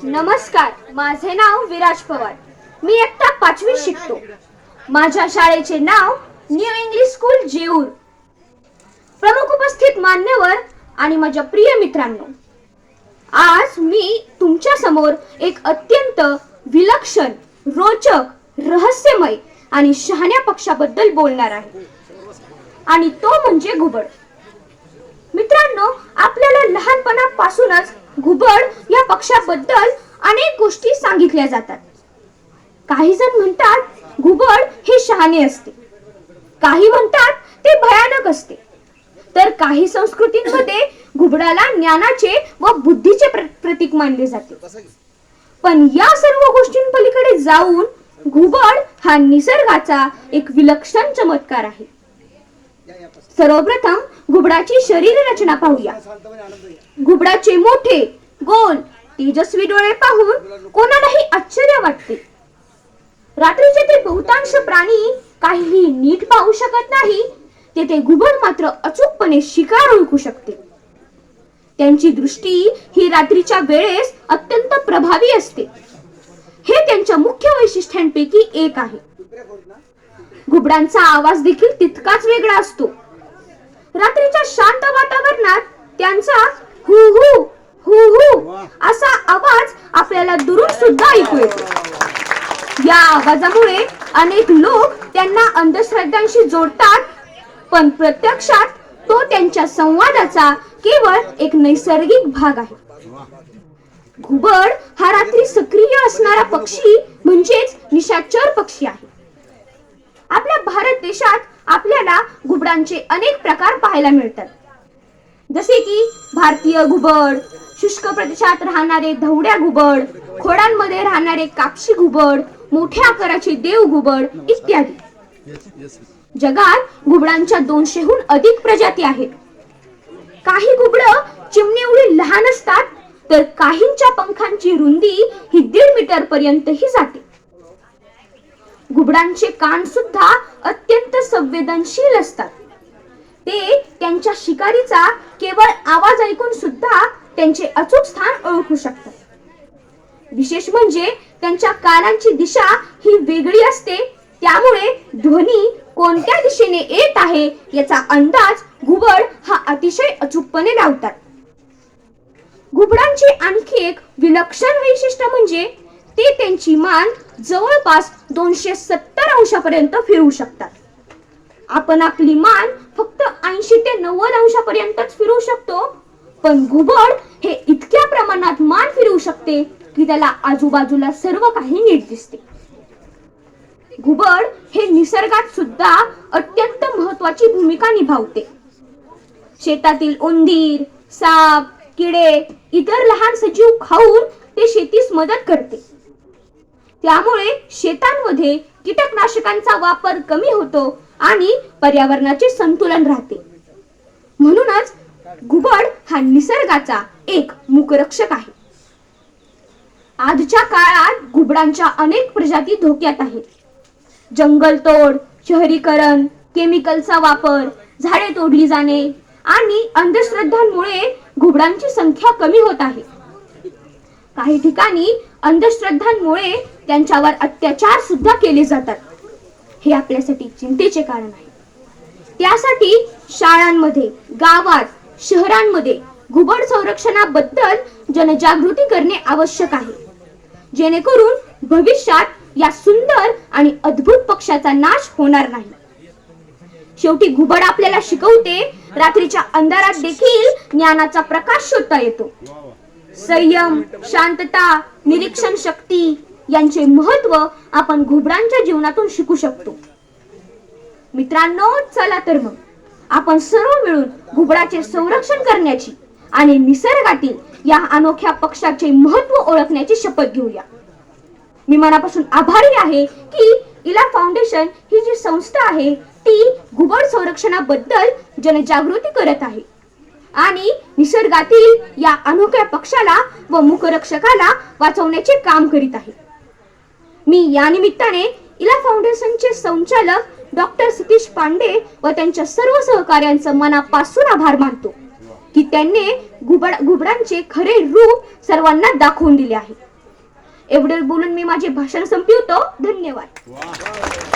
नमस्कार, माझे नाव विराज पवार. मी इयत्ता 5वी शिकतो. माझ्या शाळेचे नाव न्यू इंग्लिश स्कूल जेऊर. प्रमुख उपस्थित मान्यवर आणि माझ्या प्रिय मित्रांनो, आज मी तुमच्या समोर एक अत्यंत विलक्षण, रोचक, रहस्यमय आणि शहाण्या पक्षाबद्दल बोलणार आहे, आणि तो म्हणजे घुबड. मित्रांनो, आपल्याला लहानपणापासूनच घुबड या पक्षाबद्दल अनेक गोष्टी सांगितल्या जातात. काही जण म्हणतात घुबड हे शहाणे असते, काही म्हणतात ते भयानक असते, तर काही संस्कृतींमध्ये घुबडाला ज्ञानाचे व बुद्धीचे प्रतीक मानले जाते. पण या सर्व गोष्टींपलीकडे जाऊन घुबड हा निसर्गाचा एक विलक्षण चमत्कार आहे. सर्वप्रथम घुबडाची शरीर रचना पाहूया. घुबडाचे मोठे, गोल, तेजस्वी डोळे पाहून कोणालाही आश्चर्य वाटते. रात्रीचे ते बहुतांश प्राणी काहीही नीट पाहू शकत नाही, तेथे घुबड मात्र अचूकपणे शिकार ओळखू शकते. त्यांची दृष्टी ही रात्रीच्या वेळेस अत्यंत प्रभावी असते. हे त्यांच्या मुख्य वैशिष्ट्यांपैकी एक आहे. घुबडांचा आवाज देखील तितकाच वेगळा असतो. रात्रीच्या शांत वातावरणात त्यांचा हु हु हु हु असा आवाज आपल्याला दुरून सुद्धा ऐकू येतो. या आवाजामुळे अनेक लोक त्यांना अंधश्रद्धांशी जोडतात, पण प्रत्यक्षात तो त्यांच्या संवादाचा केवळ एक नैसर्गिक भाग आहे. घुबड हा रात्री सक्रिय असणारा पक्षी म्हणजेच निशाचर पक्षी आहे. आपल्या भारत देशात आपल्याला घुबडांचे अनेक प्रकार पाहायला मिळतात, जसे की भारतीय घुबड, शुष्क प्रदेशात राहणारे धवड्या घुबड, खोडांमध्ये राहणारे कापशी घुबड, मोठ्या आकाराचे देव घुबड इत्यादी. जगात घुबडांच्या 200हून अधिक प्रजाती आहेत. काही घुबड चिमणी एवढी लहान असतात, तर काहींच्या पंखांची रुंदी ही 1.5 मीटर पर्यंतही जाते. घुबडांचे कान सुद्धा अत्यंत संवेदनशील असतात. ते त्यांच्या शिकारीचा केवळ आवाज ऐकून सुद्धा त्यांचे अचूक स्थान ओळखू शकतात. विशेष म्हणजे त्यांच्या कानांची दिशा ही वेगळी असते, त्यामुळे ध्वनी कोणत्या दिशेने येत आहे याचा अंदाज घुबड हा अतिशय अचूकपणे लावतात. घुबडांचे आणखी एक विलक्षण वैशिष्ट्य म्हणजे ते त्यांची मान जवळपास 270 अंशापर्यंत फिरवू शकतात. आपण आपली मान फक्त 80 ते 90 अंशापर्यंतच फिरवू शकतो, पण घुबड हे इतक्या प्रमाणात मान फिरवू शकते की त्याला आजूबाजूला सर्व काही नीट दिसते. घुबड हे निसर्गात सुद्धा अत्यंत महत्त्वाची भूमिका निभावते. शेतातील उंदीर, साप, किडे, इतर लहान सजीव खाऊन ते शेतीस मदत करते. त्यामुळे शेतांमध्ये कीटकनाशकांचा वापर कमी होतो आणि पर्यावरणाचे संतुलन राहते. म्हणूनच घुबड हा निसर्गाचा एक मूकरक्षक आहे. आजच्या काळात घुबडांच्या अनेक प्रजाती धोक्यात आहेत. जंगलतोड, शहरीकरण, केमिकलचा वापर, झाडे तोडली जाणे आणि अंधश्रद्धांमुळे घुबडांची संख्या कमी होत आहे. काही ठिकाणी अंधश्रद्धांमुळे त्यांच्यावर अत्याचार सुद्धा केले जातात. हे आपल्यासाठी चिंतेचे कारण आहे. त्यासाठी शाळांमध्ये, गावात, शहरांमध्ये घुबड संरक्षणाबद्दल जनजागृती करणे आवश्यक आहे, जेणेकरून भविष्यात या सुंदर आणि अद्भुत पक्षाचा नाश होणार नाही. शेवटी घुबड आपल्याला शिकवते रात्रीच्या अंधारात देखील ज्ञानाचा प्रकाश शोधता येतो. संयम, शांतता, निरीक्षण शक्ती यांचे महत्त्व आपण घुबडांच्या जीवनातून शिकू शकतो. मित्रांनो, चला तर मग आपण सर्व मिळून घुबडाचे संरक्षण करण्याची आणि निसर्गातील या अनोख्या पक्षाचे महत्त्व ओळखण्याची शपथ घेऊया. मी मनापासून आभारी आहे की इला फाउंडेशन ही जी संस्था आहे ती घुबड संरक्षणाबद्दल जनजागृती करत आहे आणि निसर्गातील या अनोख्या पक्षाला व मूकरक्षकाला वाचवण्याचे काम करीत आहे. मी या निमित्ताने इला फाउंडेशनचे संचालक डॉक्टर सतीश पांडे व त्यांच्या सर्व सहकाऱ्यांचं मनापासून आभार मानतो की त्यांनी घुबडांचे खरे रूप सर्वांना दाखवून दिले आहे. एवढे बोलून मी माझे भाषण संपवतो. धन्यवाद. वा